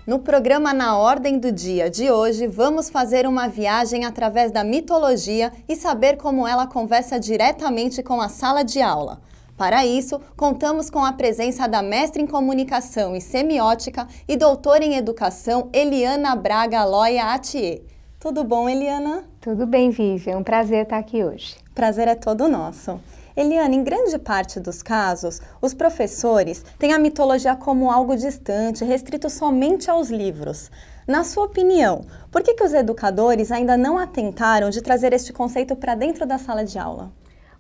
No programa Na Ordem do Dia de hoje, vamos fazer uma viagem através da mitologia e saber como ela conversa diretamente com a sala de aula. Para isso, contamos com a presença da mestre em comunicação e semiótica e doutora em educação, Eliana Braga Loya Atier. Tudo bom, Eliana? Tudo bem, Vivian. É um prazer estar aqui hoje. Prazer é todo nosso. Eliana, em grande parte dos casos, os professores têm a mitologia como algo distante, restrito somente aos livros. Na sua opinião, por que os educadores ainda não atentaram de trazer este conceito para dentro da sala de aula?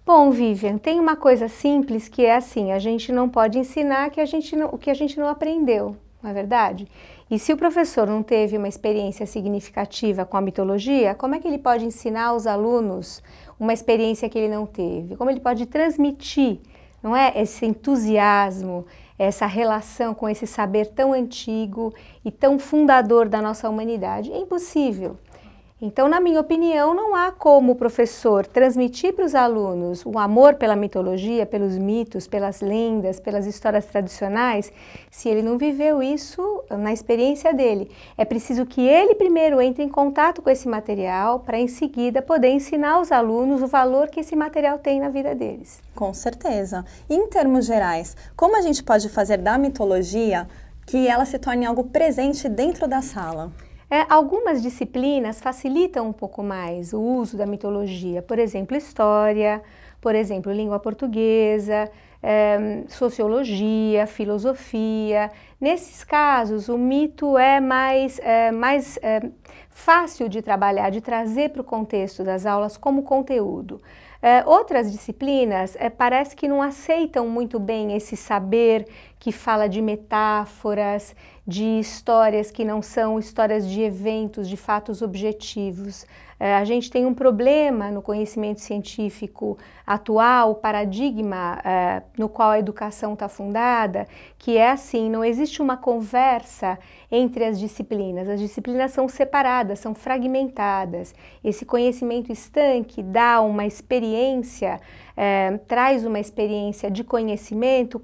Bom, Vivian, tem uma coisa simples que é assim, a gente não pode ensinar o que a gente não aprendeu, não é verdade? E se o professor não teve uma experiência significativa com a mitologia, como é que ele pode ensinar aos alunos uma experiência que ele não teve? Como ele pode transmitir, não é, esse entusiasmo, essa relação com esse saber tão antigo e tão fundador da nossa humanidade? É impossível. Então, na minha opinião, não há como o professor transmitir para os alunos o amor pela mitologia, pelos mitos, pelas lendas, pelas histórias tradicionais, se ele não viveu isso na experiência dele. É preciso que ele primeiro entre em contato com esse material para em seguida poder ensinar aos alunos o valor que esse material tem na vida deles. Com certeza. E em termos gerais, como a gente pode fazer da mitologia que ela se torne algo presente dentro da sala? Algumas disciplinas facilitam um pouco mais o uso da mitologia, por exemplo, história, por exemplo, língua portuguesa, sociologia, filosofia. Nesses casos, o mito é mais fácil de trabalhar, de trazer para o contexto das aulas como conteúdo. Outras disciplinas parece que não aceitam muito bem esse saber que fala de metáforas, de histórias que não são histórias de eventos, de fatos objetivos. A gente tem um problema no conhecimento científico atual, o paradigma no qual a educação está fundada, que é assim, não existe uma conversa entre as disciplinas são separadas, são fragmentadas. Esse conhecimento estanque dá uma experiência, traz uma experiência de conhecimento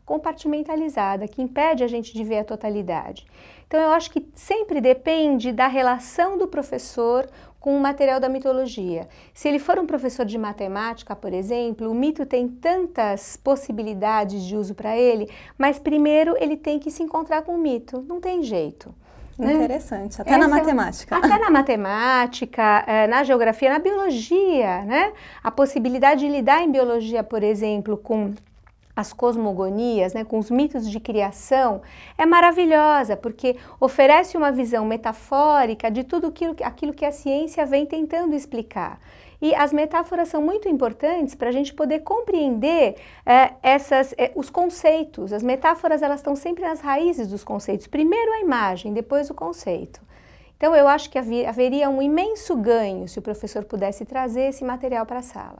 compartimentalizada, que impede a gente de ver a totalidade. Então eu acho que sempre depende da relação do professor com o material da mitologia. Se ele for um professor de matemática, por exemplo, o mito tem tantas possibilidades de uso para ele, mas primeiro ele tem que se encontrar com o mito, não tem jeito. Interessante, até na matemática. Até na matemática, na geografia, na biologia, né? A possibilidade de lidar em biologia, por exemplo, com as cosmogonias, né, com os mitos de criação, é maravilhosa, porque oferece uma visão metafórica de tudo aquilo que a ciência vem tentando explicar. E as metáforas são muito importantes para a gente poder compreender os conceitos. As metáforas, elas estão sempre nas raízes dos conceitos. Primeiro a imagem, depois o conceito. Então eu acho que haveria um imenso ganho se o professor pudesse trazer esse material para a sala.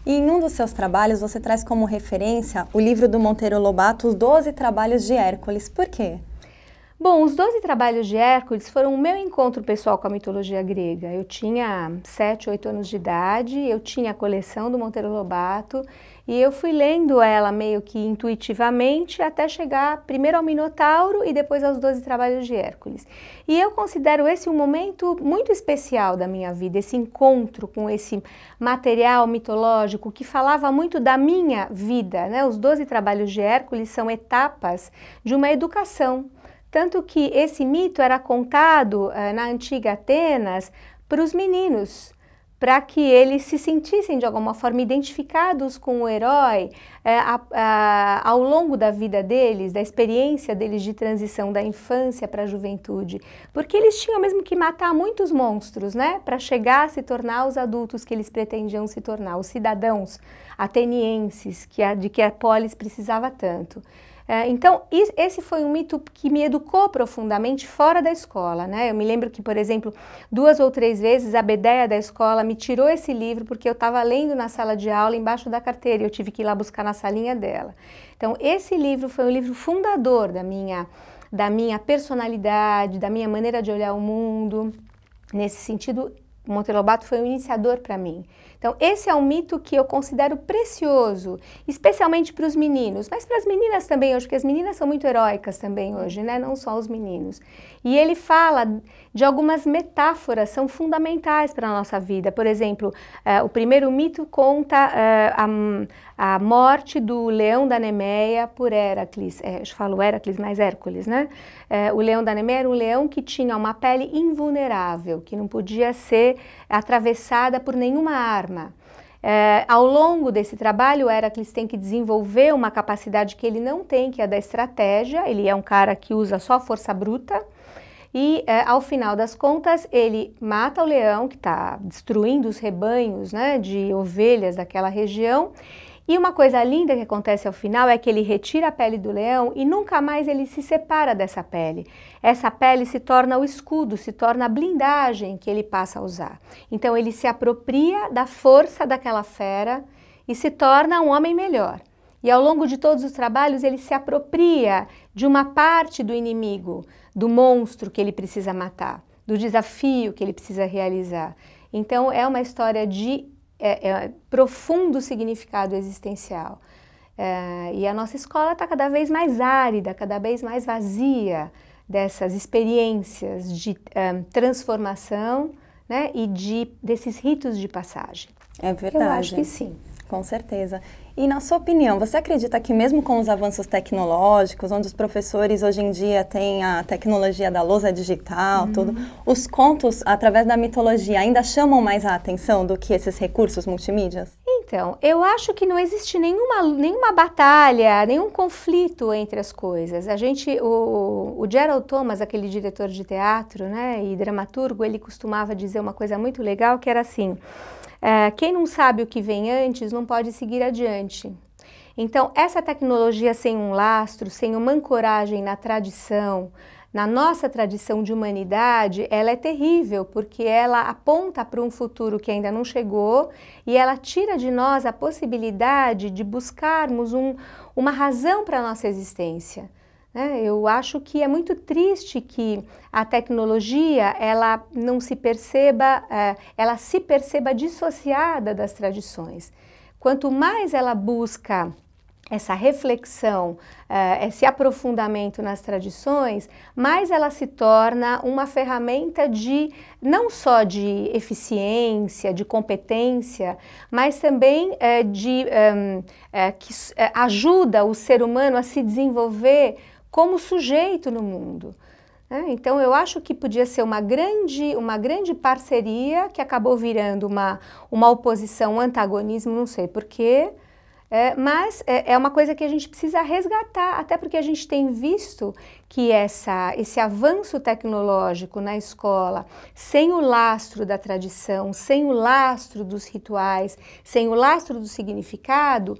E em um dos seus trabalhos, você traz como referência o livro do Monteiro Lobato, Os 12 Trabalhos de Hércules. Por quê? Bom, os 12 Trabalhos de Hércules foram o meu encontro pessoal com a mitologia grega. Eu tinha 7, 8 anos de idade, eu tinha a coleção do Monteiro Lobato e eu fui lendo ela meio que intuitivamente até chegar primeiro ao Minotauro e depois aos 12 Trabalhos de Hércules. E eu considero esse um momento muito especial da minha vida, esse encontro com esse material mitológico que falava muito da minha vida, né? Os 12 Trabalhos de Hércules são etapas de uma educação. Tanto que esse mito era contado na antiga Atenas para os meninos, para que eles se sentissem de alguma forma identificados com o herói ao longo da vida deles, da experiência deles de transição da infância para a juventude, porque eles tinham mesmo que matar muitos monstros, né, para chegar a se tornar os adultos que eles pretendiam se tornar, os cidadãos atenienses de que a polis precisava tanto. Então, esse foi um mito que me educou profundamente fora da escola, né? Eu me lembro que, por exemplo, 2 ou 3 vezes a bedeia da escola me tirou esse livro porque eu estava lendo na sala de aula embaixo da carteira e eu tive que ir lá buscar na salinha dela. Então, esse livro foi um livro fundador da minha personalidade, da minha maneira de olhar o mundo. Nesse sentido, O Monteiro Lobato foi um iniciador para mim. Então, esse é um mito que eu considero precioso, especialmente para os meninos, mas para as meninas também hoje, porque as meninas são muito heróicas também hoje, né? Não só os meninos. E ele fala de algumas metáforas, são fundamentais para a nossa vida. Por exemplo, o primeiro mito conta a morte do leão da Nemeia por Héracles. Eu falo Héracles, mas Hércules, né? O leão da Nemeia era um leão que tinha uma pele invulnerável, que não podia ser atravessada por nenhuma arma. Ao longo desse trabalho, o Héracles tem que desenvolver uma capacidade que ele não tem, que é da estratégia. Ele é um cara que usa só força bruta. E, ao final das contas, ele mata o leão, que está destruindo os rebanhos, né, de ovelhas daquela região. E uma coisa linda que acontece ao final é que ele retira a pele do leão e nunca mais ele se separa dessa pele. Essa pele se torna o escudo, se torna a blindagem que ele passa a usar. Então ele se apropria da força daquela fera e se torna um homem melhor. E ao longo de todos os trabalhos ele se apropria de uma parte do inimigo, do monstro que ele precisa matar, do desafio que ele precisa realizar. Então é uma história de profundo significado existencial. E a nossa escola está cada vez mais árida, cada vez mais vazia dessas experiências de transformação, né, e desses ritos de passagem. É verdade. Eu acho que sim. Com certeza. E na sua opinião, você acredita que mesmo com os avanços tecnológicos, onde os professores hoje em dia têm a tecnologia da lousa digital, tudo, os contos através da mitologia ainda chamam mais a atenção do que esses recursos multimídias? Então, eu acho que não existe nenhuma batalha, nenhum conflito entre as coisas. O Gerald Thomas, aquele diretor de teatro, né, e dramaturgo, ele costumava dizer uma coisa muito legal, que era assim: quem não sabe o que vem antes não pode seguir adiante. Então, essa tecnologia sem um lastro, sem uma ancoragem na tradição, na nossa tradição de humanidade, ela é terrível, porque ela aponta para um futuro que ainda não chegou e ela tira de nós a possibilidade de buscarmos uma razão para a nossa existência. Eu acho que é muito triste que a tecnologia ela se perceba dissociada das tradições. Quanto mais ela busca essa reflexão, esse aprofundamento nas tradições, mais ela se torna uma ferramenta não só de eficiência, de competência, mas também que ajuda o ser humano a se desenvolver como sujeito no mundo. Então eu acho que podia ser uma grande parceria que acabou virando uma oposição, um antagonismo, não sei porquê, mas é uma coisa que a gente precisa resgatar, até porque a gente tem visto que esse avanço tecnológico na escola, sem o lastro da tradição, sem o lastro dos rituais, sem o lastro do significado,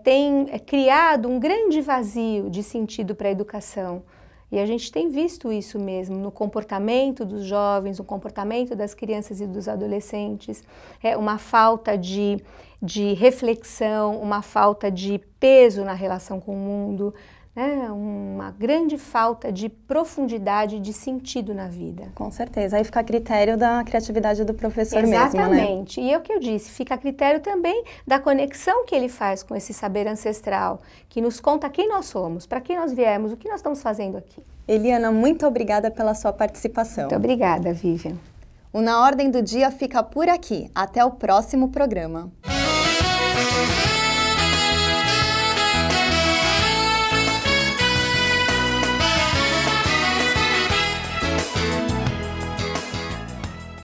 tem criado um grande vazio de sentido para a educação. E a gente tem visto isso mesmo no comportamento dos jovens, no comportamento das crianças e dos adolescentes, uma falta de reflexão, uma falta de peso na relação com o mundo, uma grande falta de profundidade, de sentido na vida. Com certeza, aí fica a critério da criatividade do professor mesmo, né? Exatamente, e é o que eu disse, fica a critério também da conexão que ele faz com esse saber ancestral, que nos conta quem nós somos, para quem nós viemos, o que nós estamos fazendo aqui. Eliana, muito obrigada pela sua participação. Muito obrigada, Vivian. O Na Ordem do Dia fica por aqui. Até o próximo programa.